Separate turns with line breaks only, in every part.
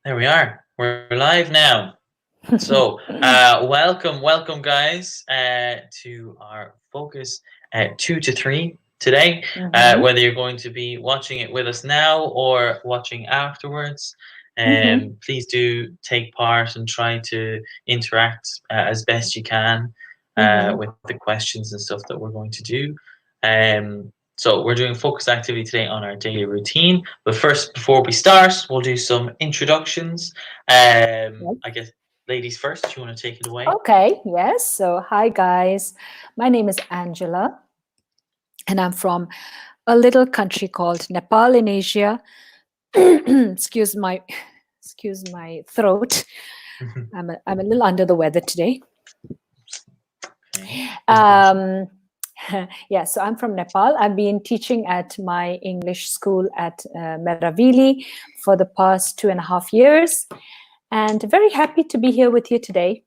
There we are. We're live now. So, welcome, guys, to our Focus 2 to 3 today.
Mm-hmm.
Whether you're going to be watching it with us now or watching afterwards,
Mm-hmm.
please do take part and try to interact as best you can
Mm-hmm.
with the questions and stuff that we're going to do. So we're doing focus activity today on our daily routine. But first, before we start, we'll do some introductions. I guess ladies first. Do you want to take it away?
Okay, yes. So, hi guys. My name is Angela, and I'm from a little country called Nepal in Asia. excuse my excuse my throat. I'm a little under the weather today.
Okay.
Um, yeah, so I'm from Nepal. I've been teaching at my English school at Meravili for the past 2.5 years, and very happy to be here with you today.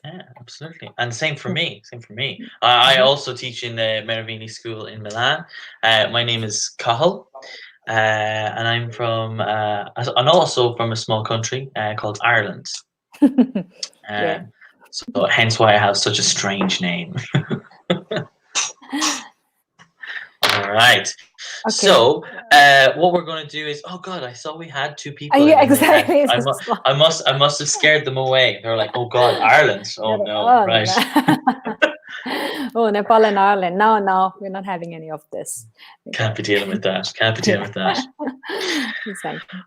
Yeah, absolutely. And same for me. Same for me. I
Mhm.
also teach in the Meravini School in Milan. My name is Cathal, and I'm from, and also from a small country called Ireland.
Yeah.
Uh, so hence why I have such a strange name. All right.
Okay.
So, what we're going to do is, oh God, I saw we had two people, and
Yeah,
then they had.
exactly.
I must have scared them away. They're like, oh God, Ireland. Oh no,
Oh,
right.
no. Oh, Nepal and Ireland. No, no, we're not having any of this.
Can't
Okay.
be dealing with that. Can't be dealing
Yeah.
with that.
Exactly.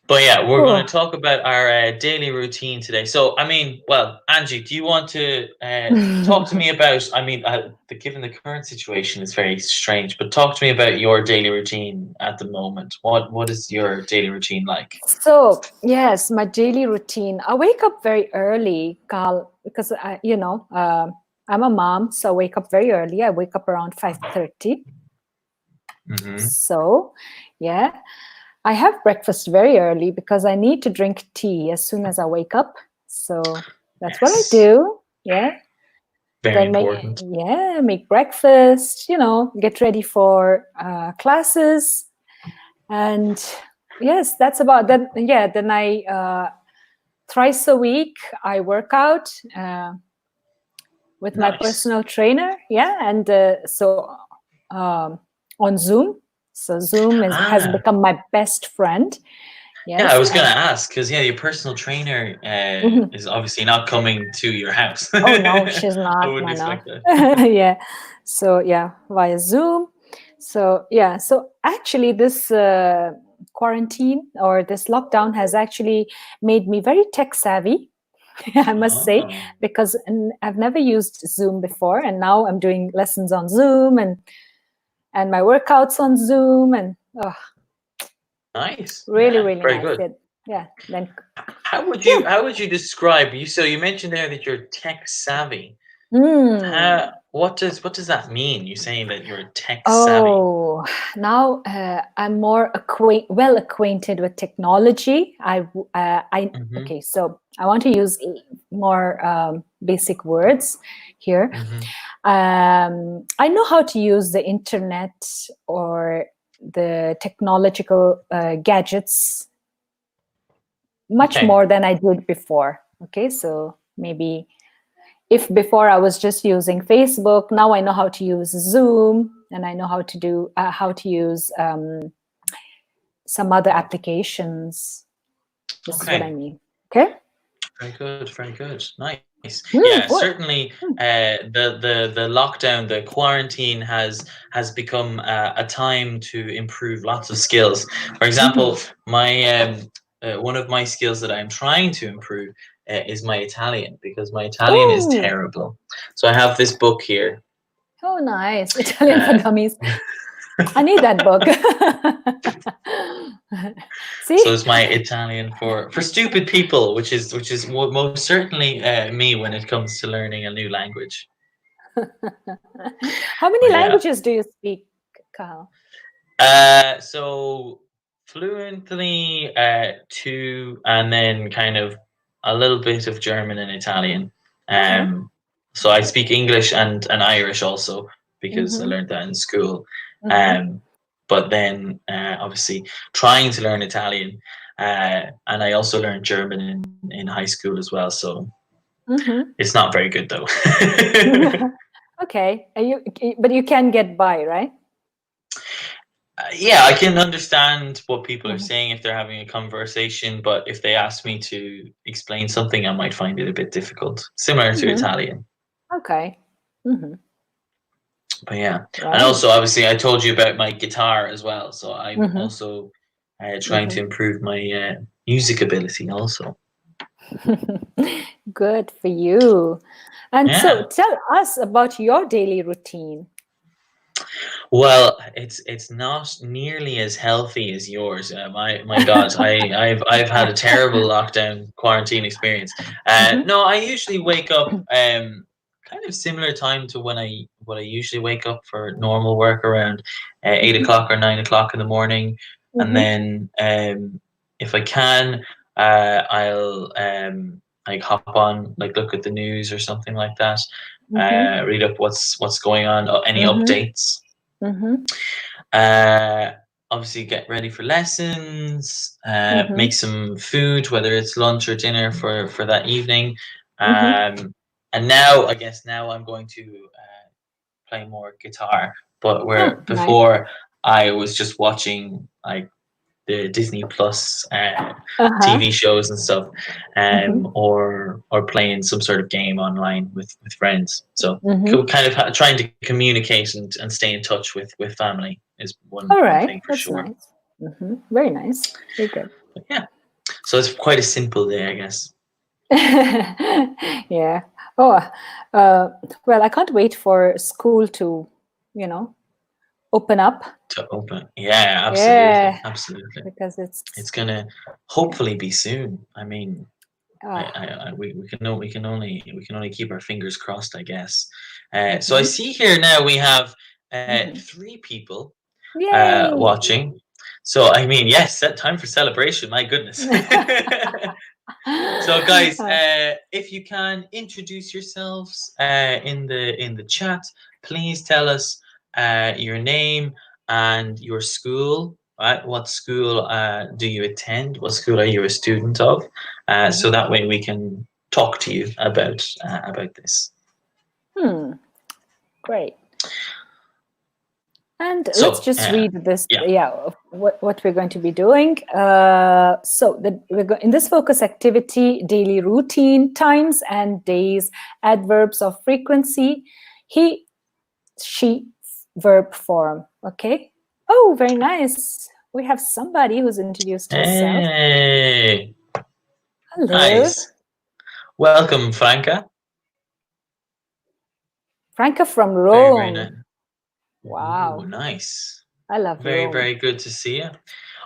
But yeah, we're going
Oh.
to talk about our daily routine today. So, I mean, well, Angie, do you want to talk to me about? I mean, given the current situation is very strange, but talk to me about your daily routine at the moment. What is your daily routine like?
So, yes, my daily routine. I wake up very early, Carl, because I'm a mom, so I wake up very early. I wake up around 5:30.
Mm-hmm.
So, yeah, I have breakfast very early because I need to drink tea as soon as I wake up. So that's what I
Yes,
do. Yeah.
very
Then
important.
make breakfast, get ready for classes. And yes, that's about that. Yeah. Then I, thrice a week, I work out with my
Nice.
personal trainer. Yeah. And um, on Zoom. So Zoom has
Ah,
become my best friend.
yeah, I
Yes.
was gonna ask because yeah, your personal trainer
Mhm.
is obviously not coming to your house.
Oh no, she's
I
not.
wouldn't
No,
expect
no.
that.
Yeah. So yeah, via Zoom. So yeah. So actually, this quarantine or this lockdown has actually made me very tech savvy. I must say,
Oh,
because I've never used Zoom before, and now I'm doing lessons on Zoom and my workouts on Zoom, and oh,
nice.
really,
Yeah,
really
very
nice.
good.
Yeah. Then
How would
yeah.
you describe you? So you mentioned there that you're tech savvy.
Mm.
What does that mean? You're saying that you're tech savvy.
Oh, now I'm more well acquainted with technology.
Mm-hmm.
Okay, so I want to use more basic words here.
Mm-hmm.
I know how to use the internet or the technological gadgets much
Okay.
more than I did before. Okay, so maybe if before I was just using Facebook, now I know how to use Zoom, and I know how to use some other applications. This is what I
Okay.
mean. Okay.
Very good. Very good. Nice. Yeah,
What?
certainly. The lockdown, the quarantine has become a time to improve lots of skills. For example,
Mm-hmm.
my one of my skills that I'm trying to improve is my Italian because my Italian is
Oh,
terrible. So I have this book here.
oh, nice. Italian for
Uh,
Dummies. I need that book.
so
See?
it's my Italian for stupid people, which is most certainly me when it comes to learning a new language.
How many
But yeah.
languages do you speak, Kyle?
So fluently two, and then kind of a little bit of German and Italian.
Okay.
Um, so I speak English and Irish also because I
Mm-hmm.
learned that in school.
Mm-hmm.
Um, but then obviously trying to learn Italian. and I also learned German in high school as well. So
Mhm.
it's not very good though.
Okay. But you can get by, right?
Yeah, I can understand what people are
Mhm.
saying if they're having a conversation, but if they ask me to explain something, I might find it a bit difficult, similar to
Mhm.
Italian.
Okay. Mhm.
But yeah, and
Right.
also obviously I told you about my guitar as well, so I'm
Mhm.
also trying to
Mhm.
improve my music ability also.
Good for you. And so
Yeah.
tell us about your daily routine.
Well, it's not nearly as healthy as yours. My God, I've had a terrible lockdown quarantine experience.
Mhm.
No, I usually wake up kind of similar time to what I usually wake up for normal work, around 8 o'clock or 9 o'clock in the morning, and
Mhm.
then if I can, I'll like hop on, like look at the news or something like that.
Mhm.
Read up what's going on, any
Mhm.
updates.
Mhm.
Uh, Obviously, get ready for lessons. Make
Mhm.
some food, whether it's lunch or dinner for that evening.
Mhm.
And now, I guess now I'm going to play more guitar. But
Oh,
where
nice.
before I was just watching like the Disney Plus
Uh-huh.
TV shows and stuff,
Mhm.
or playing some sort of game online with friends. So
Mhm.
kind of trying to communicate and stay in touch with family is
All
one
right.
thing for
That's
sure.
nice. Very nice. Very good.
But yeah, so it's quite a simple day, I guess.
Yeah. Oh, well, I can't wait for school to, you know, open up.
To open, yeah, absolutely,
Yeah,
absolutely.
because
It's gonna hopefully be soon. I mean,
uh,
we can only keep our fingers crossed, I guess. So I
mhm.
see here now we have
Mhm.
3 people
Yay.
watching. So I mean, yes, set time for celebration. My goodness. So guys, if you can introduce yourselves in the chat, please tell us your name and your school. Right? What school do you attend? What school are you a student of? So
Mhm.
that way we can talk to you about this.
Hmm. Great. And let's
So
just read this.
yeah.
Yeah, of what we're going to be doing. In this focus activity, daily routine, times and days, adverbs of frequency, he, she, verb form. Okay. Oh, very nice. We have somebody who's introduced herself.
Hey,
Hello,
nice. Welcome, Franca.
Franca from
Very, very nice.
Rome.
Ooh,
Wow,
nice.
I love
Very,
Rome.
very good to see you.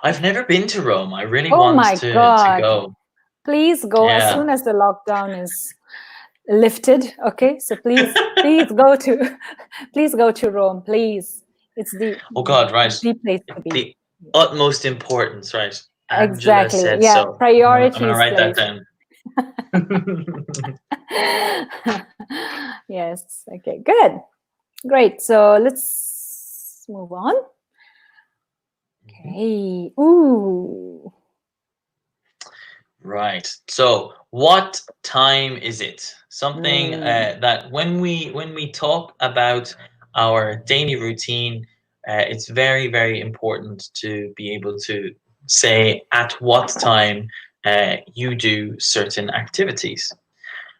I've never been to Rome. I really
Oh
want
my
to
God.
go.
Please go as
Yeah.
soon as the lockdown is lifted. Okay, so please go to please go to Rome, please. It's
Oh God, right.
the place to be.
The utmost importance, right? Angela
Exactly.
said
Yeah,
so. I'm gonna
priorities
write that
place.
down.
Yes. Okay, good. Great. So let's move on. Okay. Ooh.
Right. So, what time is it? Something
Mm.
that when we talk about our daily routine, it's very very important to be able to say at what time you do certain activities.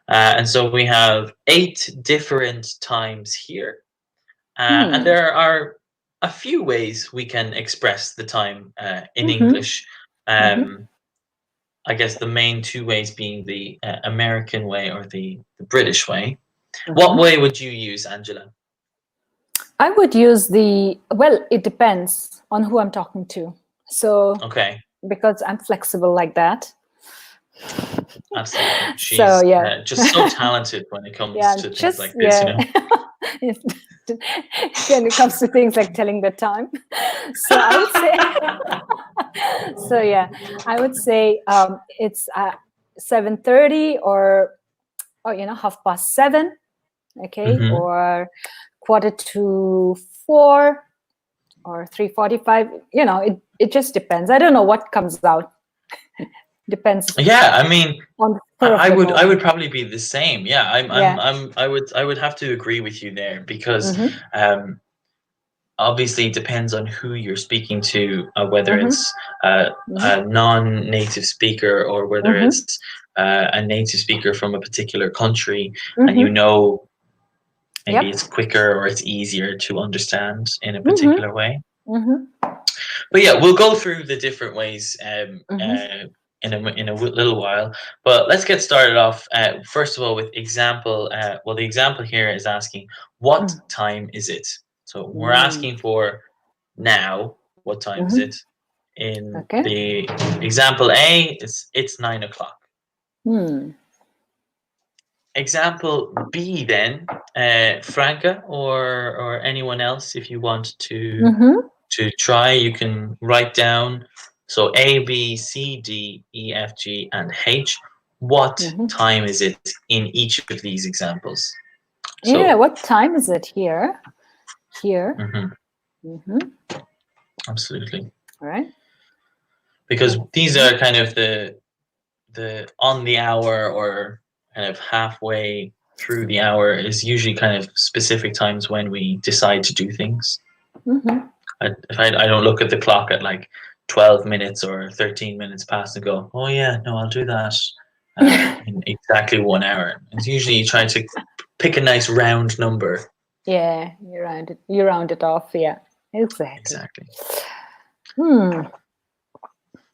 And so we have 8 different times here, and
Hmm.
there are a few ways we can express the time in
Mm-hmm.
English.
Mm-hmm.
I guess the main 2 ways being the American way or the British way. What
Mm-hmm.
way would you use, Angela?
I would use it depends on who I'm talking to. So,
Okay,
because I'm flexible like that.
absolutely.
So,
She's
yeah.
just so talented when it comes
Yeah,
to things
just,
like this, you
yeah.
know?
When it comes to things like telling the time. So, I would say, so yeah, I would say it's 7:30 or 7:30, okay,
Hmm.
or 3:45 or 3:45. It just depends. I don't know what comes out. Depends
Yeah, I mean,
on the spur of
I
the
would
moment.
probably be the same. Yeah,
Yeah.
I would have to agree with you there because
Mm-hmm.
obviously it depends on who you're speaking to, whether
Mm-hmm.
it's a
Mm-hmm.
non-native speaker or whether
Mm-hmm.
it's a native speaker from a particular country, and
Mm-hmm.
maybe
Yep.
it's quicker or it's easier to understand in a
Mm-hmm.
particular way.
Mm-hmm.
But yeah, we'll go through the different ways
Mm-hmm.
in a little while. But let's get started off. First of all, with example. Well, the example here is asking, "What time is it?" So we're
Mm-hmm.
asking for now. What time is
Mm-hmm.
it? In
Okay.
the example A, it's 9 o'clock.
Hmm.
Example B, then, Franca or anyone else, if you want
Mm-hmm.
to try, you can write down. So A, B, C, D, E, F, G, and H. What
Mm-hmm.
time is it in each of these examples?
Yeah.
So,
What time is it here? Here. Mm-hmm.
absolutely,
All right.
because these are kind of the on the hour or kind of halfway through the hour is usually kind of specific times when we decide to do things.
Mm-hmm.
If I don't look at the clock at like 12 minutes or 13 minutes past and go, oh yeah, no, I'll do that in exactly 1 hour. It's usually you try to pick a nice round number.
Yeah, you round it off. Yeah, exactly.
Exactly.
Hmm.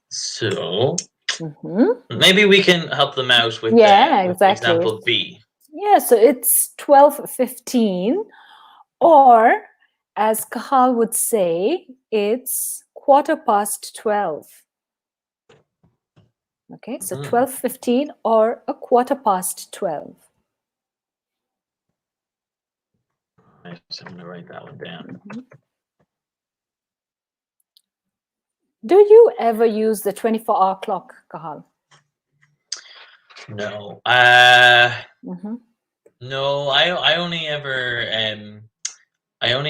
So
Mm-hmm.
maybe we can help them out with
Yeah,
with
exactly.
example B.
Yeah, so it's 12:15, or as Kahal would say, it's 12:15. Okay, so 12:15 or 12:15.
I'm going to write that one down.
Mm-hmm. Do you ever use the 24-hour clock, Kahal?
No.
Mm-hmm.
No, I only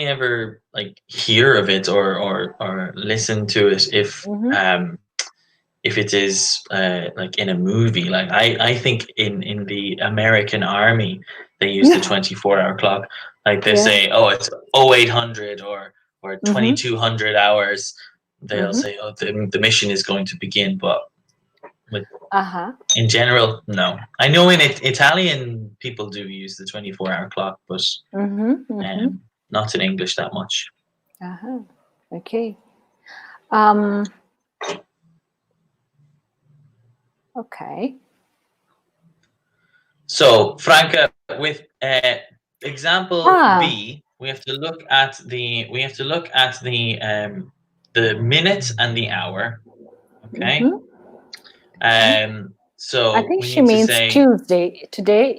ever like hear of it or listen to it if it is like in a movie. Like I think in the American Army they use the 24-hour clock. Like they say, oh, it's 0800 or 2200 hours. They'll say, oh, the mission is going to begin, but in general, no. I know in Italian people do use the 24-hour clock, but not in English that much.
Okay. Okay.
So, Franca, with example B, we have to look at the minute and the hour. Okay. So
I think
we
she
need to
means
say
Tuesday. Today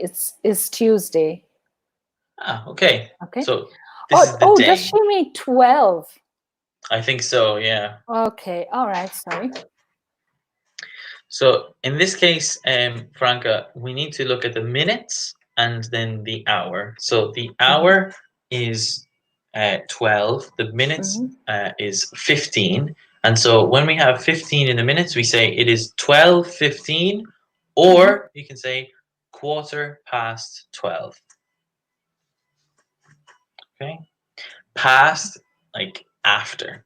is Tuesday.
Okay.
Okay.
So this is the day.
Does she mean 12?
I think so, yeah.
Okay. All right. Sorry.
So in this case, Franca, we need to look at the minutes and then the hour. So the hour is 12. The minutes is 15. And so when we have 15 in the minutes, we say it is 12:15, or you can say 12:15. Okay. Past, like after,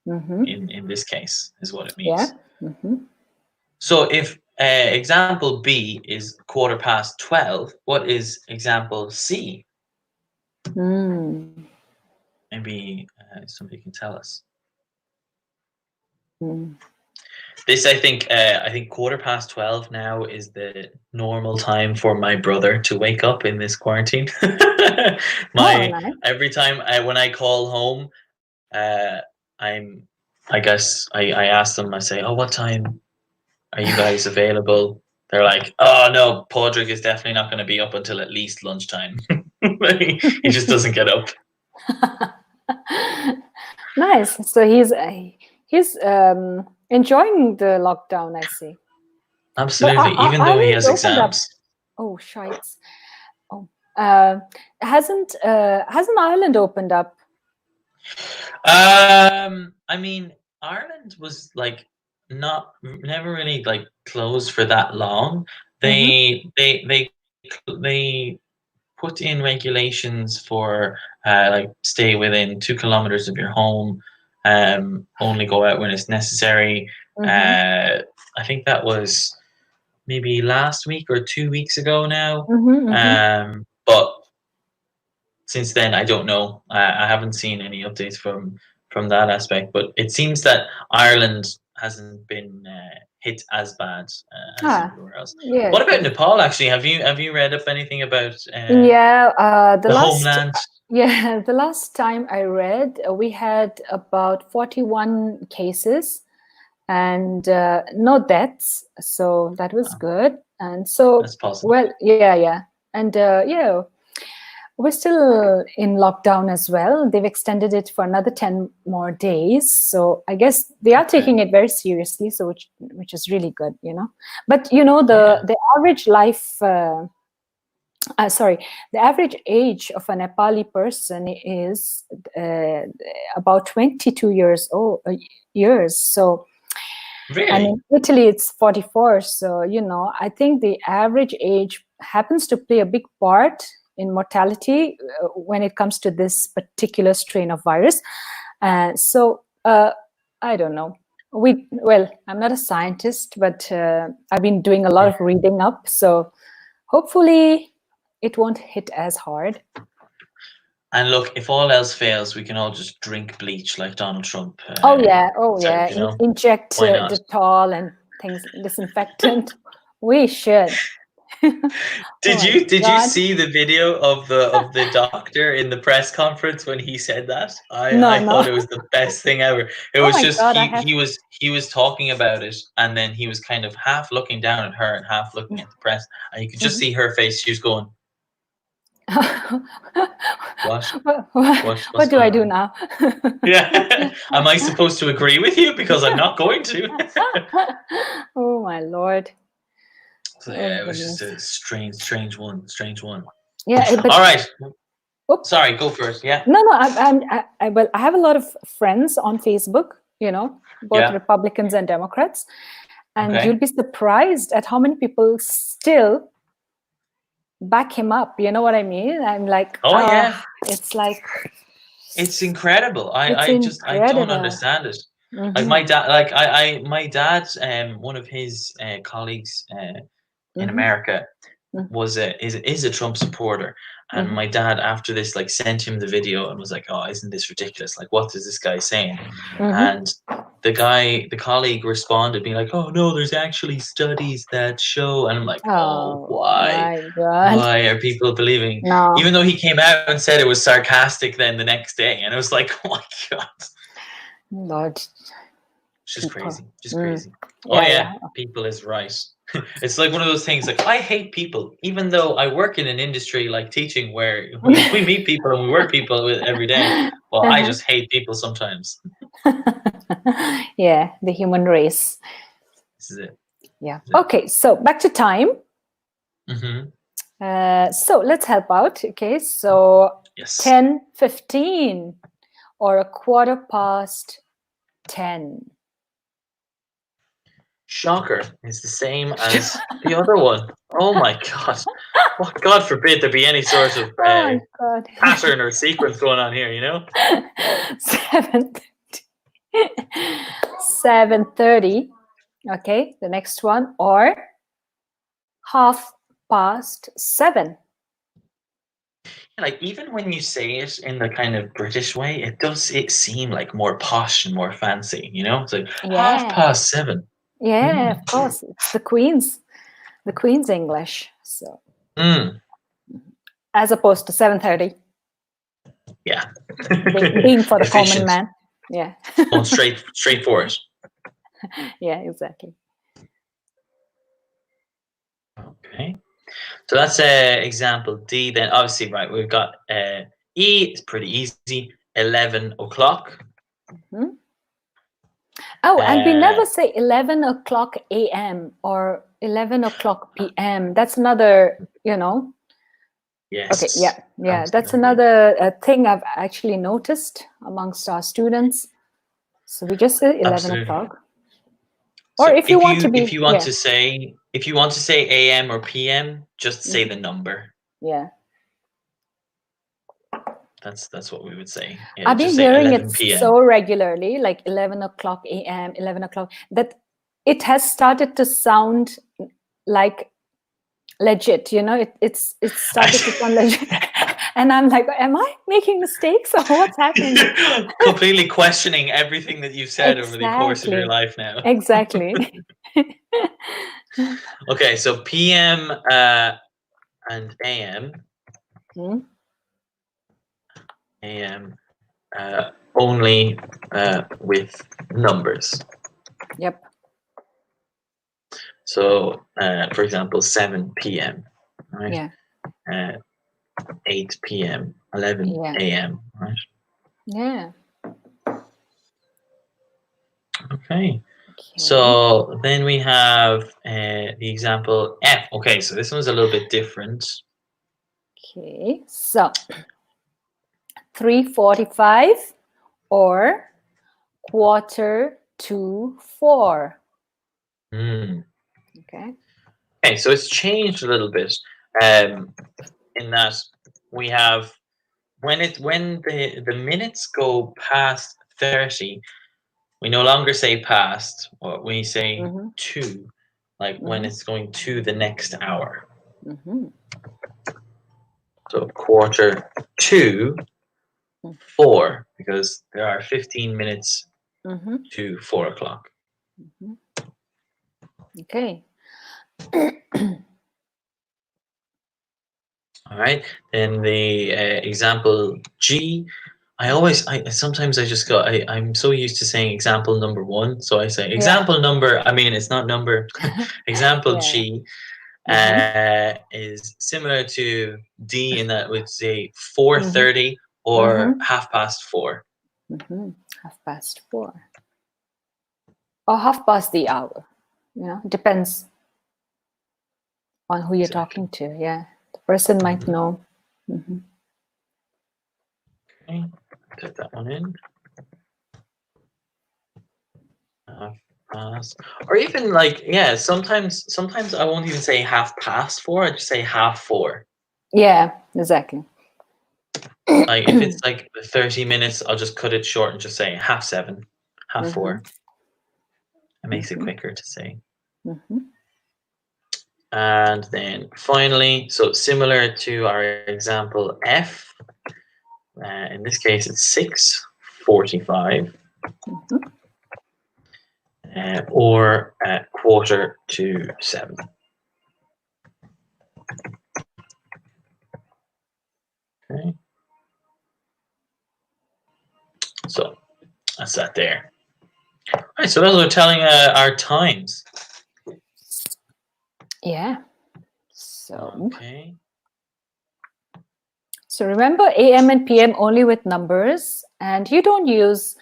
in this case, is what it means.
Yeah.
So if example B is 12:15, what is example C? Maybe somebody can tell us. This, I think 12:15 now is the normal time for my brother to wake up in this quarantine.
Nice.
Every time when I call home, I guess I ask them. I say, "Oh, what time are you guys available?" They're like, "Oh no, Padraig is definitely not going to be up until at least lunchtime." He just doesn't get up.
Nice. So he's enjoying the lockdown, I see.
Absolutely, even though he has exams.
Oh, shites. Oh, hasn't Ireland opened up?
I mean, Ireland was like never really like closed for that long.
Mm-hmm.
They put in regulations for like stay within 2 kilometers of your home, only go out when it's necessary.
Mm-hmm.
I think that was maybe last week or 2 weeks ago now.
Mm-hmm. Mm-hmm.
But since then, I don't know. I haven't seen any updates from that aspect. But it seems that Ireland hasn't been hit as bad as
Ah,
everywhere else.
yeah,
What about
good.
Nepal? Actually, have you read up anything about
Yeah,
the homeland?
yeah, the last time I read, we had about 41 cases and no deaths, so that was
Oh,
good. And so,
that's positive.
well, yeah, and yeah, we're still in lockdown as well. They've extended it for another 10 more days, so I guess they are
Okay.
taking it very seriously. So, which is really good, you know. But you know,
Yeah.
the average life. Sorry, the average age of a Nepali person is about 22 years old. Years. So, and
Really?
in Italy, it's 44. So, you know, I think the average age happens to play a big part in mortality when it comes to this particular strain of virus. I don't know. Well, I'm not a scientist, but I've been doing a lot
Yeah.
of reading up. So, hopefully, it won't hit as hard.
And look, if all else fails, we can all just drink bleach like Donald Trump
Oh yeah.
said. You know,
Inject
why not?
Dettol and things, disinfectant. We should. Oh my
Did you
God.
see the video of the doctor in the press conference when he said that?
No,
I
no.
thought it was the best thing ever. It
Oh
was
my
just
God, I have.
he was talking about it, and then he was kind of half looking down at her and half looking at the press, and you could just
Mhm.
see her face. She was going, "What? What's
What do I
going
do
on?"
now?
Yeah. Am I supposed to agree with you? Because I'm not going to.
Oh my Lord.
So
Oh
yeah, it was just
goodness.
a strange one, strange one.
Yeah,
All
but
right.
oh,
Sorry, go first. Yeah.
no, well, I have a lot of friends on Facebook, you know, both
Yeah.
Republicans and Democrats, and you'll
Okay.
be surprised at how many people still back him up. You know what I mean? I'm like,
Oh yeah.
it's like,
It's incredible.
it's
I don't
incredible.
understand it. Like
Hmm.
my dad, my dad, one of his colleagues in
Hmm.
America was is a Trump supporter, and
Hmm.
my dad after this like sent him the video and was like, "Oh, isn't this ridiculous? Like, what is this guy saying?"
Hmm.
And the colleague responded, being like, "Oh no, there's actually studies that show," and I'm like, "Oh,
Oh
why?
my God.
Why are people believing?"
No,
Even though he came out and said it was sarcastic, then the next day, and it was like, "Oh my god,
Lord,
it's just
people.
crazy, just
Mm.
crazy." Oh
Yeah,
yeah,
yeah.
people is right. It's like one of those things. Like I hate people, even though I work in an industry like teaching, where we meet people and we work people with every day. Well, I
Uh-huh.
just hate people sometimes.
Yeah, the human race.
This is it.
Yeah.
This is it.
Okay, so back to time.
Mm-hmm.
So let's help out. Okay, so
Yes.
10:15 or a quarter past 10.
Shocker is the same as the other one. Oh my god. What God forbid there be any sort of
Oh my God.
pattern or sequence going on here, you know?
7:30. Okay, the next one, or 7:30.
Like even when you say it in the kind of British way, it seem like more posh and more fancy, you know? It's like half
Yeah,
past 7.
yeah,
Mm.
of course. It's the Queen's English. So
Mm.
as opposed to 7:30,
Yeah.
being for the common
Efficient.
man. Yeah,
Going straight for it.
yeah, exactly.
Okay. So that's example D. Then obviously, right, we've got E. It's pretty easy. 11 o'clock.
Mhm. Oh, and we
Uh,
never say 11 o'clock a.m. or 11 o'clock p.m. That's another, you know. Okay,
yes.
yeah. That's
Absolutely.
another thing I've actually noticed amongst our students. So we just say 11
Absolutely.
o'clock. Or
So
if you want to be,
if you want to say AM or PM, just say the number.
Yeah.
That's what we would say. Yeah,
I've been
just say
hearing
11
it
PM.
so regularly, like 11 o'clock AM, 11 o'clock, that it has started to sound like legit, you know, it's started to sound legit. And I'm like, am I making mistakes or what's happening?
Completely questioning everything that you've said over the course of your
Exactly.
life now.
Exactly.
Okay, so PM and AM. AM only with numbers.
Yep.
So, for example, 7 PM, right?
Yeah.
8 PM, 11 AM, right?
Yeah.
Okay. So then we have the example F. Okay, so this one's a little bit different.
Okay, so 3:45 or 3:45. Okay.
Okay, so it's changed a little bit in that we have when the minutes go past 30, we no longer say past, or we say to, like when it's going to the next hour. So 3:45, because there are 15 minutes to 4 o'clock.
Okay.
All right. Then the example G. Sometimes I just go. I'm so used to saying example number 1, so I say example number. I mean, it's not number. Example G is similar to D in that we'd say 4:30 or 4:30.
4:30. Or 4:30 the hour. You know, depends on who you're talking to. Yeah, the person might know.
Okay, put that one in. Or even like, yeah, sometimes I won't even say 4:30. I just say 4:30.
Yeah, exactly.
Like if it's like 30 minutes, I'll just cut it short and just say 7:30, 4:30. It makes it quicker to say. And then finally, so similar to our example F, in this case it's 6:45 or 6:45. Okay. So that's that there. All right, so those are telling our times.
Yeah. So.
Okay.
So remember AM and PM only with numbers, and you don't use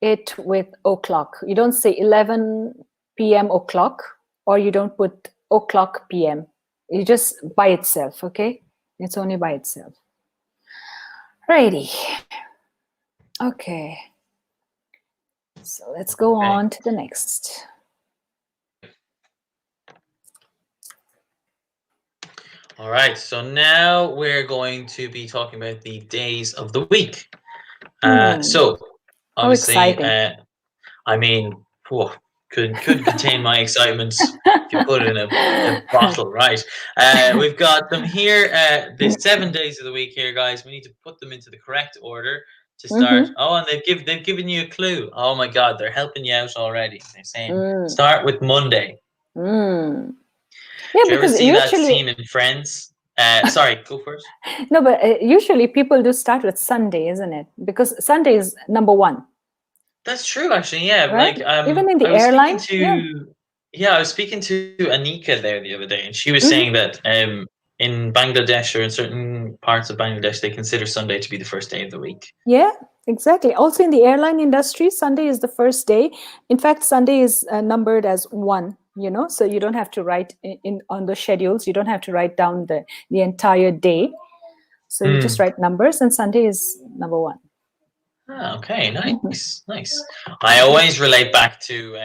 it with o'clock. You don't say 11 PM o'clock, or you don't put o'clock PM. You just by itself, okay? It's only by itself. Righty. Okay. So let's go on to the next.
All right, so now we're going to be talking about the days of the week. So obviously, I mean, couldn't contain my excitement if you put it in a bottle, right? We've got them here. The 7 days of the week here, guys. We need to put them into the correct order to start. Oh, and they've given you a clue. Oh my God, they're helping you out already. They're saying start with Monday.
Yeah,
do you ever see that scene in Friends? Sorry, go first.
No, but usually people do start with Sunday, isn't it? Because Sunday is number 1.
That's true, actually. Yeah,
right?
Like
even in the airline.
I was speaking to Anika there the other day, and she was saying that in Bangladesh or in certain parts of Bangladesh, they consider Sunday to be the first day of the week.
Yeah, exactly. Also in the airline industry, Sunday is the first day. In fact, Sunday is numbered as 1. You know, so you don't have to write on the schedules. You don't have to write down the entire day. So you just write numbers, and Sunday is number 1.
Okay, nice, nice. I always relate back to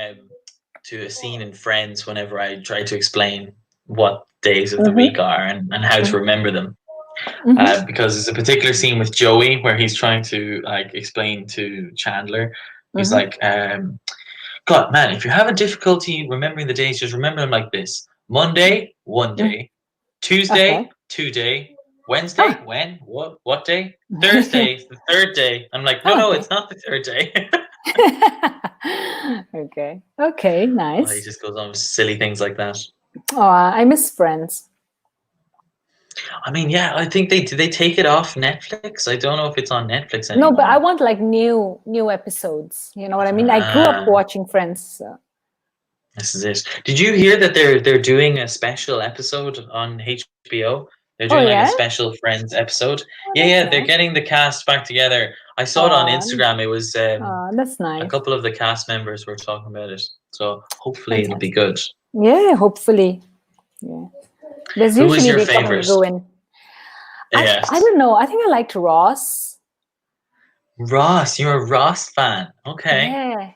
to a scene in Friends whenever I try to explain what days of the week
Mm-hmm.
are and how to remember them.
Mm-hmm.
Because there's a particular scene with Joey where he's trying to like explain to Chandler. He's
Mm-hmm.
like, God, man, if you're having difficulty remembering the days, just remember them like this: Monday, one
Mm.
day; Tuesday,
Okay.
2 day; Wednesday,
Ah.
when, what day; Thursday, the third day. I'm like, no,
Okay.
it's not the third day.
Okay. Okay.
Oh, he
Nice.
just goes on with silly things like that.
Oh, I miss Friends.
I mean, yeah, I think did they take it off Netflix? I don't know if it's on Netflix
No, but I
anymore.
want like new episodes. You know what I mean? I grew up
Ah,
watching Friends. So.
this is it. Did you hear that they're doing a special episode on HBO? They're
Oh
doing like a
yeah.
special Friends episode.
Oh,
Yeah,
that's
yeah, they're
nice.
getting the cast back together. I saw it on
Oh,
Instagram. It was
that's
a
nice.
couple of the cast members were talking about it. So hopefully it'll be
Fantastic.
good.
Yeah, hopefully. Yeah. There's
Who was
usually
your
they come and
favorite?
go in. I
Yes.
don't know. I think I liked Ross.
Ross, you're a Ross fan. Okay.
Yeah.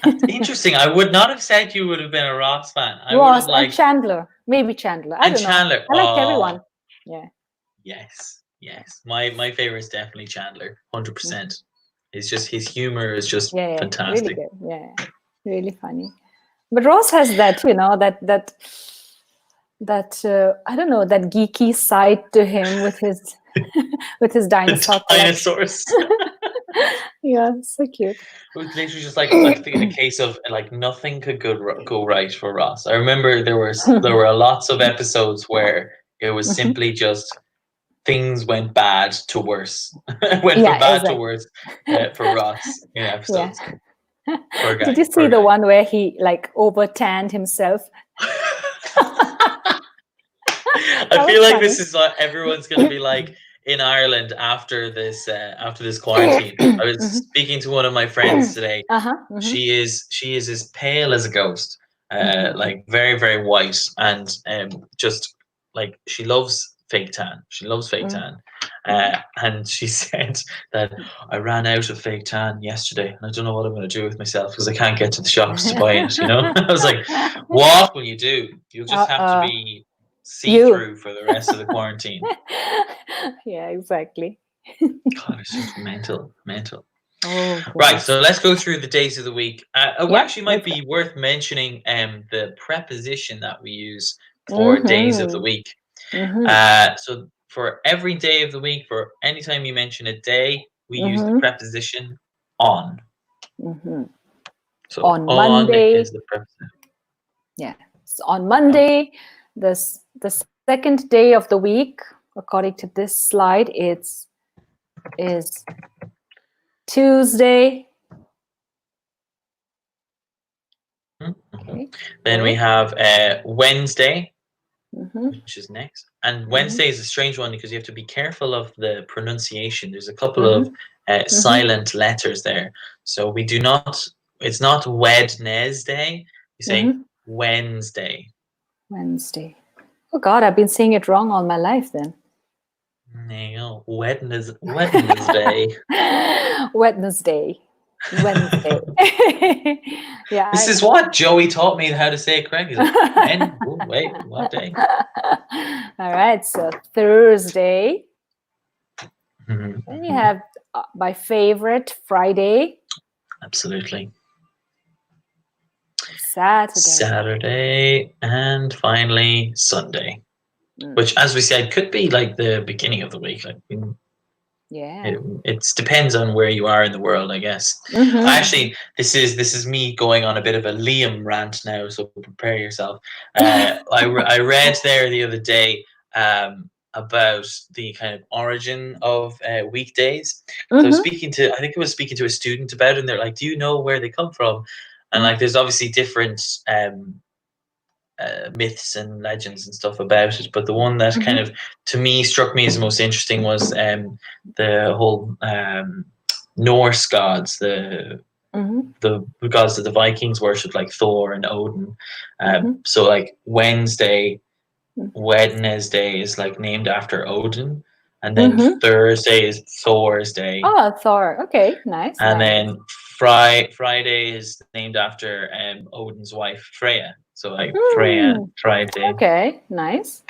That's interesting. I would not have said you would have been a Ross fan. I would have
Ross and
like
Chandler. Maybe Chandler. I
and
don't know.
Chandler.
I liked
Oh,
everyone. Yeah.
yes. Yes. My favorite is definitely Chandler.
Mm.
100%. It's just his humor is just
Yeah, yeah. Really
fantastic.
good. Yeah. Really funny. But Ross has that, you know, that I don't know, that geeky side to him with his with his dinosaur collection.
Dinosaurs.
Yeah, so cute.
It was literally just like I think a case of like nothing could go right for Ross. I remember there were lots of episodes where it was simply just things went bad to worse. Went from
Yeah,
bad to
exactly.
worse for Ross in
Yeah.
episodes. Poor
Did
guy.
you see
Poor
the
guy.
one where he like over tanned himself?
I
That
feel
was
like
funny.
this is what everyone's going to be like in Ireland after this quarantine. I was speaking to one of my friends today.
Uh-huh.
She is as pale as a ghost,
Mhm.
like very very white, and just like she loves fake tan. She loves fake tan, and she said that I ran out of fake tan yesterday, and I don't know what I'm going to do with myself because I can't get to the shops to buy it. You know, I was like, what will you do? You'll just have to be see-through for the rest of the quarantine.
Yeah, exactly.
God, it's just mental.
Oh
Right,
goodness.
so let's go through the days of the week. It
Yeah,
actually might
let's go.
be worth mentioning the preposition that we use for days of the
Mm-hmm.
week.
Mm-hmm.
So for every day of the week, for any time you mention a day, we use the
Mm-hmm.
preposition on.
Mm-hmm.
So
On
on
Monday.
is the preposition.
Yeah. So on Monday, the second day of the week, according to this slide, is Tuesday. Okay.
Then we have Wednesday, which is next. And Wednesday is a strange one because you have to be careful of the pronunciation. There's a couple of silent letters there. So we do not, it's not Wednesday. You say Wednesday.
Wednesday. Oh God, I've been saying it wrong all my life then.
There you go. Wednesday.
Wednesday. Yeah.
This is what Joey taught me how to say it correctly. Like, when? Oh, wait, what day?
All right, so Thursday.
Mhm.
Then you have my favorite, Friday.
Absolutely.
Saturday.
And finally Sunday. Which, as we said, could be like the beginning of the week. Like,
Yeah.
it depends on where you are in the world, I guess. Actually, this is me going on a bit of a Liam rant now, so prepare yourself. I read there the other day about the kind of origin of weekdays. So I was speaking to a student about it, and they're like, "Do you know where they come from?" And like, there's obviously different myths and legends and stuff about it, but the one that kind of to me struck me as the most interesting was the whole Norse gods, the gods that the Vikings worshipped, like Thor and Odin. So like Wednesday is like named after Odin, and then Thursday is Thor's day.
Oh, Thor. Okay, nice.
And
nice.
then Friday is named after Odin's wife Freya. So like Freya Friday.
Okay, nice.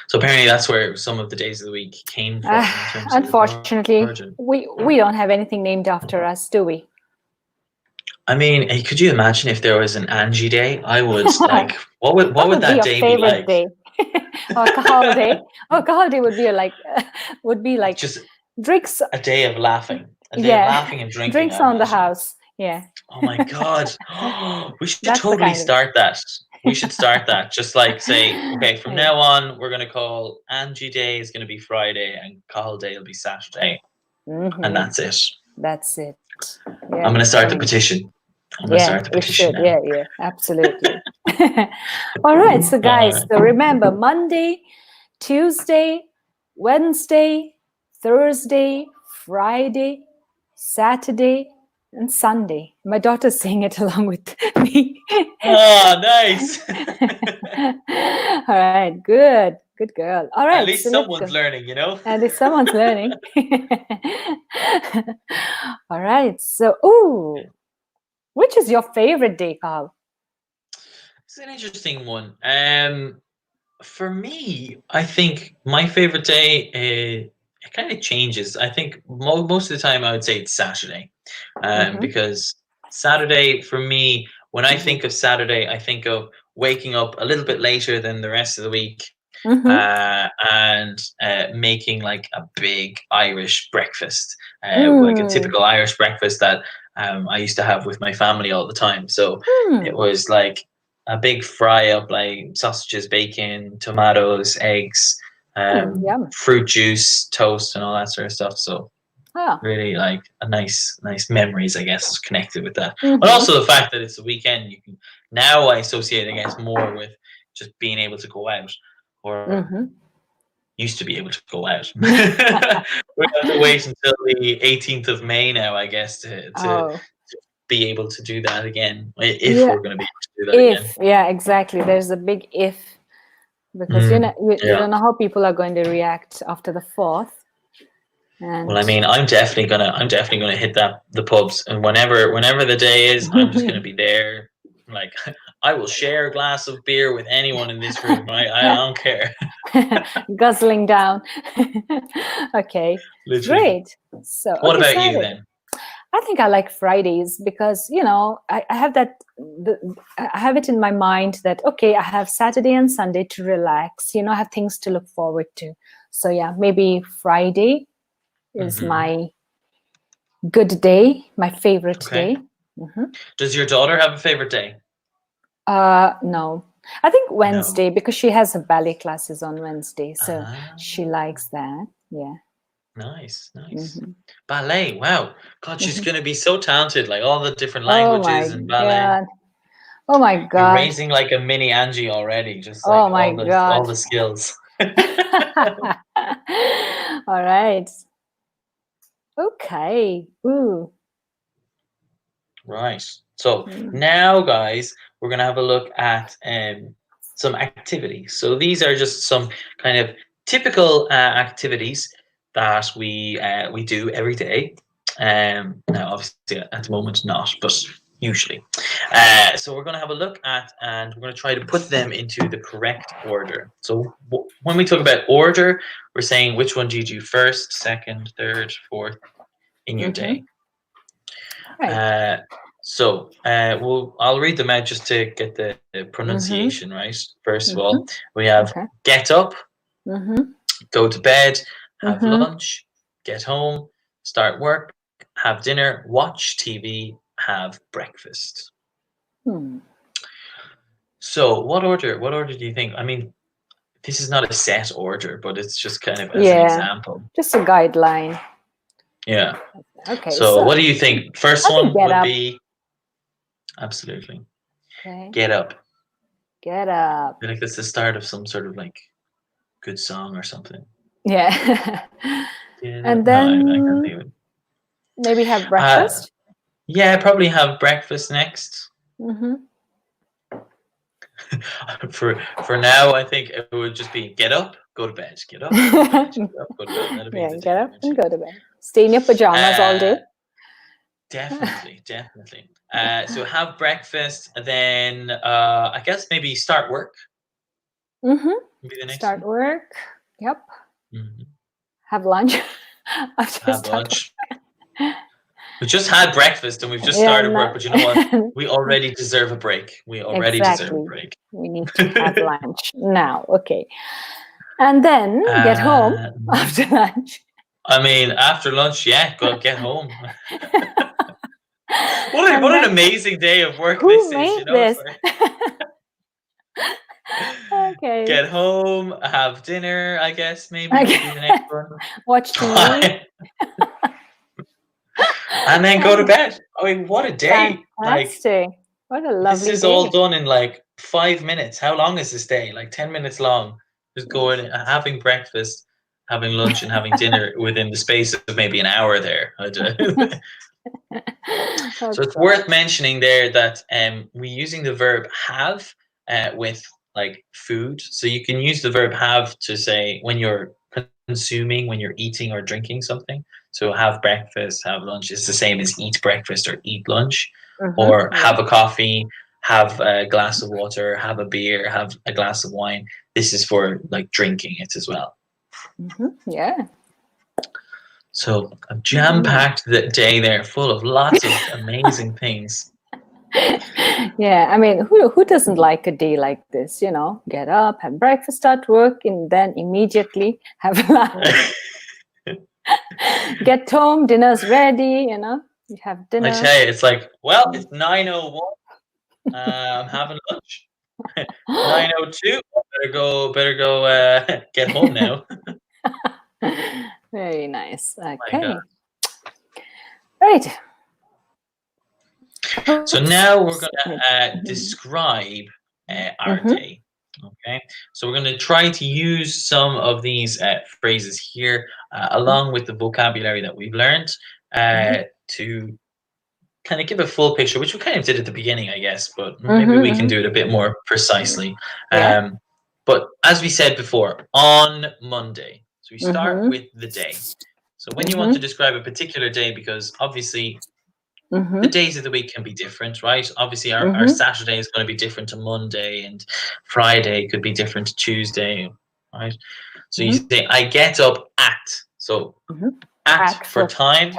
So apparently that's where some of the days of the week came from. In terms
Unfortunately,
of origin.
we don't have anything named after us, do we?
I mean, could you imagine if there was an Angie Day? I would like. What would that day be like?
Day? Alcohol day. Alcohol day would be like
just
drinks.
A day of laughing. A day of laughing and drinking.
Drinks on the house. Yeah.
Oh my God. We should totally start that. We should start that. Just like say, okay, from now on, we're going to call Angie Day is going to be Friday and Cathal Day will be Saturday. And that's it.
That's it.
Yeah, I'm going to start the petition. I'm going to start the petition.
Now. Yeah, absolutely. All right. So guys, so remember Monday, Tuesday, Wednesday, Thursday, Friday, Saturday, and Sunday. My daughter's saying it along with me.
Oh, nice.
All right, good girl. All right.
At least someone's learning, you know?
At least someone's learning. All right. So, which is your favorite day, Carl?
It's an interesting one. For me, I think my favorite day, it kind of changes. I think most of the time I would say it's Saturday. Because Saturday, for me, when I think of Saturday, I think of waking up a little bit later than the rest of the week. And making like a big Irish breakfast, like a typical Irish breakfast that I used to have with my family all the time. So it was like a big fry up, like sausages, bacon, tomatoes, eggs, fruit juice, toast, and all that sort of stuff. So really like a nice memories, I guess, connected with that. But also the fact that it's the weekend, you can now I associate, I guess, more with just being able to go out. Or used to be able to go out. We have to wait until the 18th of May now, I guess, to be able to do that again. If we're going to be able to do that again.
Yeah, exactly. There's a big if, because you don't know how people are going to react after the 4th. And
well, I mean, I'm definitely gonna hit the pubs, and whenever the day is, I'm just gonna be there. Like, I will share a glass of beer with anyone in this room. I don't care.
Guzzling down. Okay,
literally.
Great. So,
what about you then?
I think I like Fridays because I have that. I have it in my mind that I have Saturday and Sunday to relax. I have things to look forward to. So yeah, maybe Friday is my good day, my favorite day.
Does your daughter have a favorite day?
No. I think Wednesday, because she has her ballet classes on Wednesday, so she likes that. Yeah.
Nice. Ballet, wow. God, she's going to be so talented, like all the different languages and ballet.
God. Oh my God.
You're raising like a mini Angie already, just like all the skills.
All right. Okay. Ooh.
Right. So now, guys, we're going to have a look at some activities. So these are just some kind of typical activities that we do every day. Now, obviously, at the moment, not, but usually. So we're going to have a look at, and we're going to try to put them into the correct order. So when we talk about order, we're saying which one do you do first, second, third, fourth in your day. Right. So I'll read them out just to get the pronunciation right. First of all, we have get up, go to bed, have lunch, get home, start work, have dinner, watch TV, have breakfast. So what order do you think? I mean, this is not a set order, but it's just kind of as an example.
Just a guideline.
Yeah.
Okay.
So what do you think? First one would be absolutely.
Okay.
Get up.
Get up.
I feel like that's the start of some sort of like good song or something.
Yeah. And then maybe have breakfast.
Yeah, probably have breakfast next. For now, I think it would just be get up, go to bed, get up, go to bed, get up, go to bed.
Get up and go to bed. Stay in your pajamas all day.
Definitely, definitely. So have breakfast, then I guess maybe start work.
Mm-hmm.
Maybe the next
Start
one.
work. Yep.
Mhm.
Have lunch after
Have
start
lunch. We just had breakfast and we've just
Yeah,
started work, but you know what? We
no,
already deserve a break. We already deserve a
exactly.
break.
We need to have lunch now. Okay. And then get home
Mhm.
after lunch.
I mean, after lunch, yeah, go get home.
And
What an
then
amazing day of work
who
this is,
made
you know? It's
this?
like
Okay.
get home, have dinner, I guess maybe would be
Okay.
the next one.
Watch TV.
And then go to bed. I mean, what a day. Like
Fantastic. What a
this
lovely
is all
day.
done in like 5 minutes. How long is this day? Like 10 minutes long. Just going having breakfast, having lunch, and having dinner within the space of maybe an hour there. So
That's
it's
right.
worth mentioning there that we're using the verb have with like food. So you can use the verb have to say when you're consuming, when you're eating or drinking something. So have breakfast, have lunch is the same as eat breakfast or eat lunch, or
Yeah.
have a coffee, have a glass of water, have a beer, have a glass of wine. This is for like drinking it as well.
Yeah.
So a jam-packed day there, full of lots of amazing things.
Yeah, I mean, who doesn't like a day like this? You know, get up, have breakfast, start work, and then immediately have lunch. Get home, dinner's ready. You know, you have
I
dinner.
tell you, it's like, well, it's 9:01. I'm having lunch. 9:02. Better go. Get home now.
Very nice.
My God.
Okay, right.
So now we're gonna describe our day. Okay. So we're gonna try to use some of these phrases here, along with the vocabulary that we've learned, to kind of give a full picture, which we kind of did at the beginning, I guess, but maybe we can do it a bit more precisely.
Yeah.
But as we said before, on Monday, so we start
Mm-hmm.
with the day. So when you want to describe a particular day, because obviously the days of the week can be different, right? Obviously, our Saturday is going to be different to Monday, and Friday could be different to Tuesday, right? So you say, I get up at. So at for time,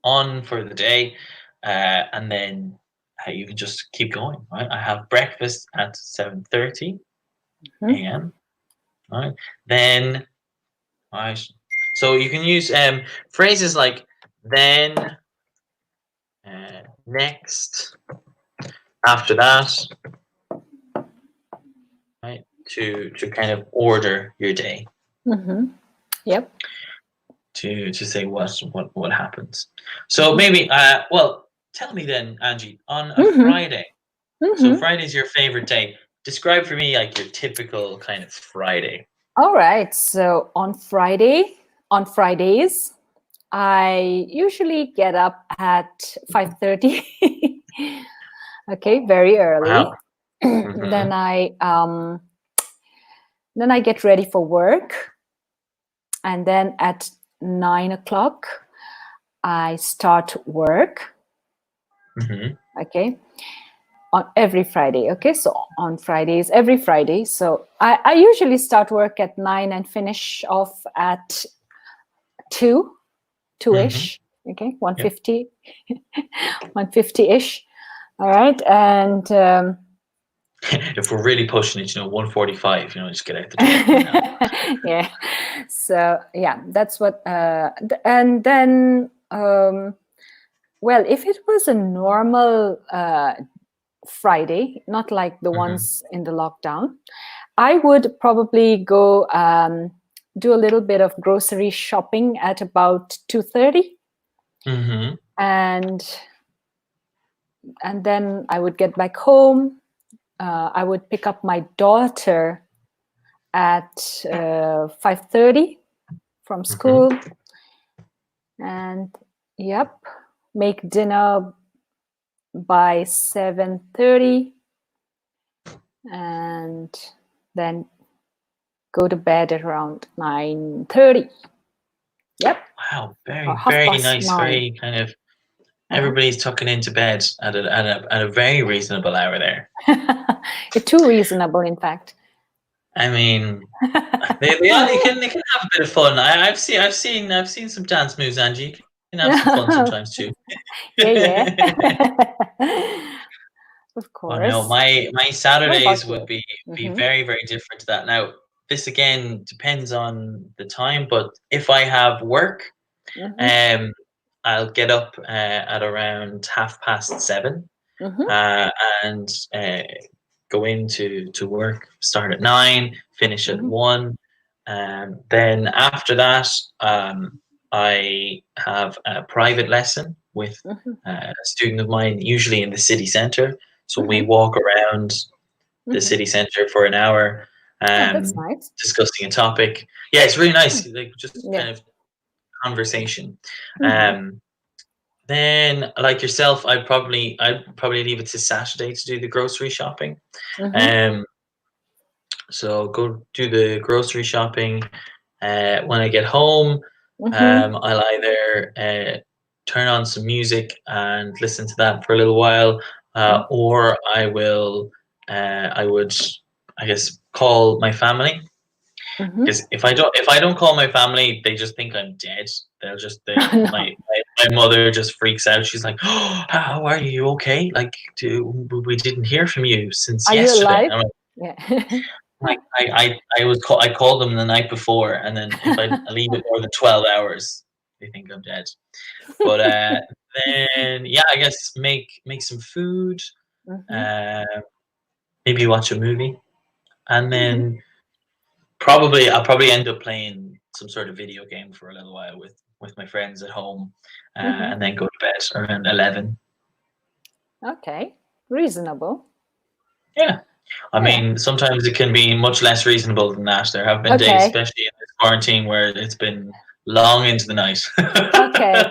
on for the day, and then you can just keep going, right? I have breakfast at 7:30 a.m. Right, then, right. So you can use phrases like then, next, after that, right? To kind of order your day.
Yep.
To say what happens. So maybe well, tell me then, Angie, on a Friday. So Friday's your favorite day. Describe for me like your typical kind of Friday.
All right. So on Fridays, I usually get up at 5:30. Okay, very early.
Wow.
Then I get ready for work, and then at 9 o'clock I start work. Okay, on every Friday. Okay, so on Fridays, every Friday. So I usually start work at 9 and finish off at 2-ish. Okay, 1:50, 1:50-ish. All right, and
if we're really pushing it, 1:45, just get out the door.
yeah. So yeah, that's what. And then, well, if it was a normal Friday, not like the ones in the lockdown, I would probably go do a little bit of grocery shopping at about 2:30, and then I would get back home. I would pick up my daughter at 5:30 from school, and make dinner by 7:30, and then go to bed at around 9:30. Yep.
Wow,
Or
very,
half
very
past
nice.
9.
Very kind of
Uh-huh.
everybody's tucking into bed at a very reasonable hour there.
You're too reasonable, in fact.
I mean, they can have a bit of fun. I've seen some dance moves, Angie. You can have some fun sometimes too.
Yeah, of
Oh no,
course.
my
What about
Saturdays would
you?
be
Mm-hmm.
very, very different to that. Now, this again depends on the time, but if I have work,
Mm-hmm.
um, I'll get up at around 7:30,
Mm-hmm.
uh, and go into to work. Start at 9, finish at
Mm-hmm.
1. Then after that, I have a private lesson with
Mm-hmm.
a student of mine, usually in the city centre. So we
Mm-hmm.
walk around the
Mm-hmm.
city centre for an hour,
Oh, that's nice.
discussing a topic. Yeah, it's really nice, like just
Yeah.
kind of conversation.
Mm-hmm.
Um, then, like yourself, I'd probably leave it to Saturday to do the grocery shopping.
Mm-hmm.
Um, so go do the grocery shopping. When I get home,
Mm-hmm.
I'll either turn on some music and listen to that for a little while, or I would, I guess, call my family.
Mm-hmm.
Because if I don't call my family, they just think I'm dead.
No.
My mother just freaks out. She's like, "Oh, how are you? You okay? Like, we didn't hear from you since
Are you
yesterday."
alive?
I'm
Yeah.
like, I called them the night before, and then if I leave it more than 12 hours, they think I'm dead. But then yeah, I guess make some food,
Mm-hmm.
uh, maybe watch a movie, and
Mm-hmm.
then I'll probably end up playing some sort of video game for a little while with my friends at home,
Mm-hmm.
and then go to bed around 11.
Okay. Reasonable.
Yeah, I
Yeah.
mean sometimes it can be much less reasonable than that. There have been days,
Okay.
especially in this quarantine, where it's been long into the night.
Okay.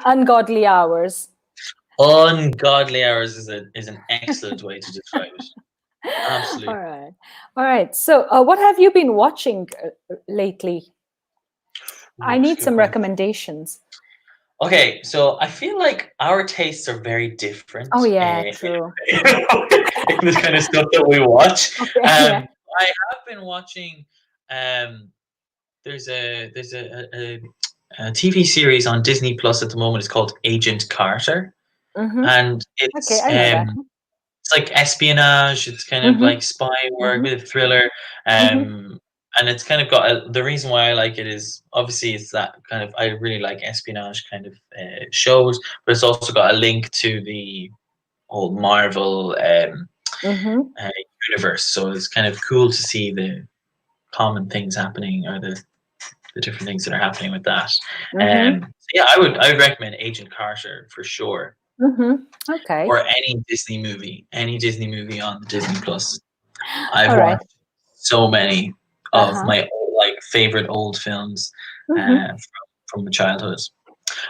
Ungodly hours.
Ungodly hours is an excellent way to describe it.
All
Absolutely.
right. All right. So, what have you been watching lately?
Ooh,
I
it's a
need
good
some
question.
recommendations.
Okay, so I feel like our tastes are very different
Oh, yeah, true.
in this kind of stuff that we watch.
Okay. Yeah.
I have been watching. Um, there's a TV series on Disney Plus at the moment. It's called Agent Carter,
Mm-hmm.
and
Okay, I know that.
it's like espionage. It's kind of
Mm-hmm.
like spy work,
Mm-hmm.
bit of thriller.
Mm-hmm.
And it's kind of got the reason why I like it is obviously it's that kind of I really like espionage kind of shows, but it's also got a link to the whole Marvel
Mm-hmm.
uh, universe. So it's kind of cool to see the common things happening or the different things that are happening with that.
Mm-hmm.
So yeah, I would recommend Agent Carter for sure,
Mm-hmm. Okay.
or any Disney movie on Disney Plus. I've
All right.
watched so many of
Uh-huh.
my favorite old films
Mm-hmm.
from my childhood.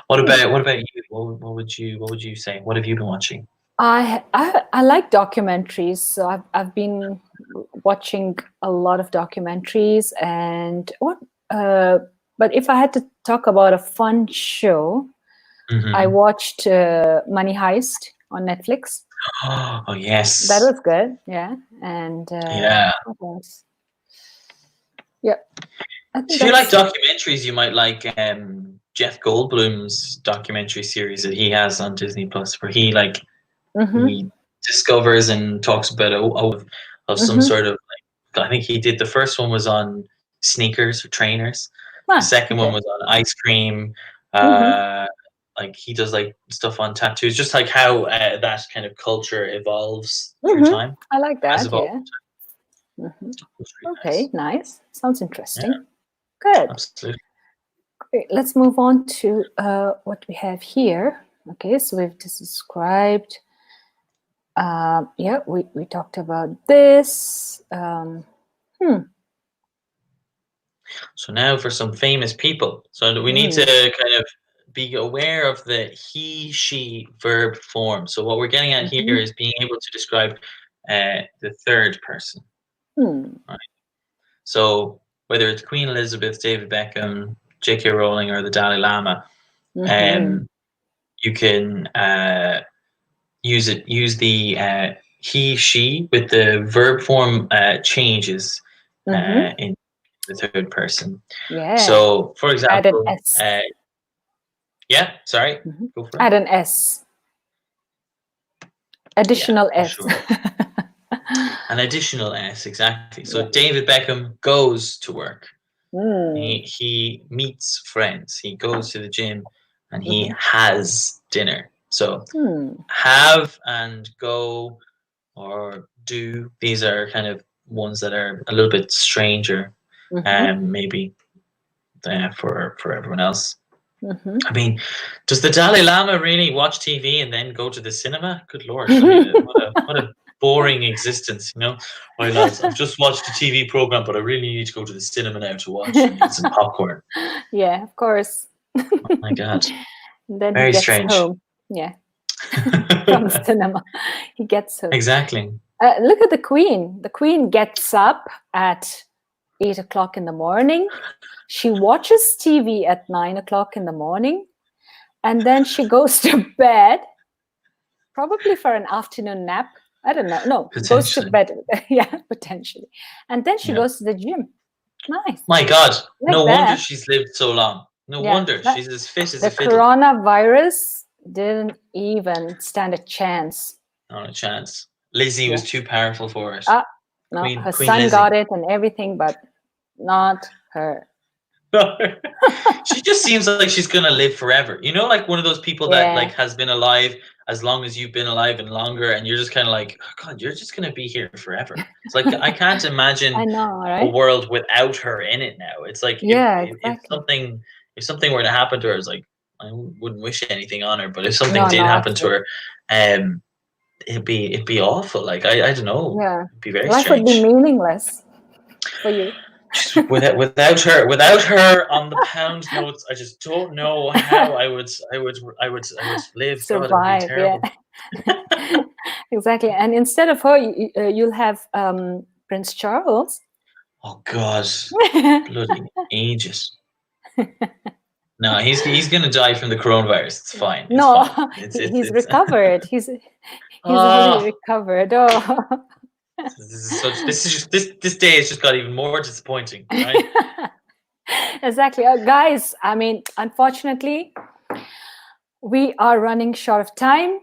What about you? What would you say? What have you been watching?
I like documentaries, so I've been watching a lot of documentaries and what but if I had to talk about a fun show, I
Hmm.
watched Money Heist on Netflix.
Oh
That
yes,
was good, yeah. And
yeah.
what else? Yeah, I think
So if you like
that's.
documentaries, you might like Jeff Goldblum's documentary series that he has on Disney Plus, where
Mm-hmm,
he discovers and talks about of some
mm-hmm.
sort of like I think he did the first one was on sneakers or trainers. The
Ah,
second one
okay.
was on ice cream.
Mm-hmm,
Uh, like he does like stuff on tattoos, just like how that kind of culture evolves through
mm-hmm.
time,
I like
has
that.
evolved.
Yeah. Mm-hmm.
It's really
Okay,
nice.
nice. Sounds
Yeah,
interesting. Good.
absolutely.
Great. Let's move on to what we have here. Okay, so we've described. Yeah, we talked about this. Hmm.
So now for some famous people. So we need to
Hmm.
kind of be aware of the he, she verb form. So what we're getting at here
Mm-hmm.
is being able to describe the third person.
Hmm.
Right? So whether it's Queen Elizabeth, David Beckham, J.K. Rowling or the Dalai Lama,
Mhm.
you can use the he, she with the verb form changes
Mhm.
in the third person.
Yeah.
So, for
Add an
example,
S.
yeah, sorry,
Mhm.
go for it.
Add an S.
Yeah,
Additional
for
S.
sure. An additional S, exactly. So
Yeah.
David Beckham goes to work.
Mm.
He meets friends. He goes to the gym, and he
Mhm.
has dinner. So
Hmm.
have and go or do. These are kind of ones that are a little bit stranger,
Mhm.
maybe for everyone else.
Mhm.
I mean, does the Dalai Lama really watch TV and then go to the cinema? Good Lord! I mean, what a boring existence, you know. Right, lads, I've just watched a TV program, but I really need to go to the cinema now to watch and eat some popcorn.
Yeah, of course.
Oh my God,
Then he
very
gets
strange.
home. Yeah, from the cinema. He gets home.
Exactly.
Look at the Queen. The Queen gets up at 8 o'clock in the morning. She watches TV at 9 o'clock in the morning. And then she goes to bed, probably for an afternoon nap. I don't know. No, goes to
Potentially.
bed. Yeah, potentially. And then she
Yeah.
goes to the gym. Nice.
My God,
Like
no wonder
that.
she's lived so long. No
Yeah.
wonder she's as fit as
The
a fiddle.
coronavirus didn't even stand a chance.
Not a chance. Lizzie
Yeah.
was too powerful for it.
No, her
Queen
son
Lizzie.
got it and everything, but not her.
She just seems like she's gonna live forever. You know, like one of those people that
Yeah.
like has been alive as long as you've been alive and longer, and you're just kind of like, oh God, you're just gonna be here forever. It's like I can't imagine
I know,
a
right?
world without her in it now. It's like
Yeah,
if
exactly.
something were to happen to her, it's like I wouldn't wish anything on her, but if something
No,
did
no,
happen to
absolutely.
her, it'd be awful. Like I don't know,
Yeah.
it'd be very
Life would be
strange.
meaningless for you.
Just without her on the pound notes, I just don't know how I would live. God, it would be
Survive, yeah.
terrible.
Exactly. And instead of her, you'll have Prince Charles.
Oh God, bloody ages. No, he's gonna die from the coronavirus. It's fine. It's
No,
fine.
he's
It's
recovered. He's already
oh,
recovered. Oh.
this day has just got even more disappointing, right?
Exactly. Guys, I mean, unfortunately, we are running short of time.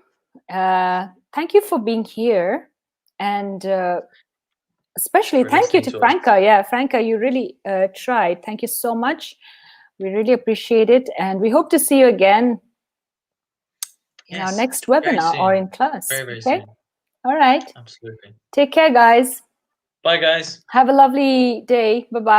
Thank you for being here. And especially
For
thank you
listening
to
to us.
Franca. Yeah, Franca, you really tried. Thank you so much. We really appreciate it. And we hope to see you again in our next webinar or in class.
Very
Okay?
soon.
All right.
Absolutely.
Take care, guys.
Bye, guys.
Have a lovely day. Bye-bye.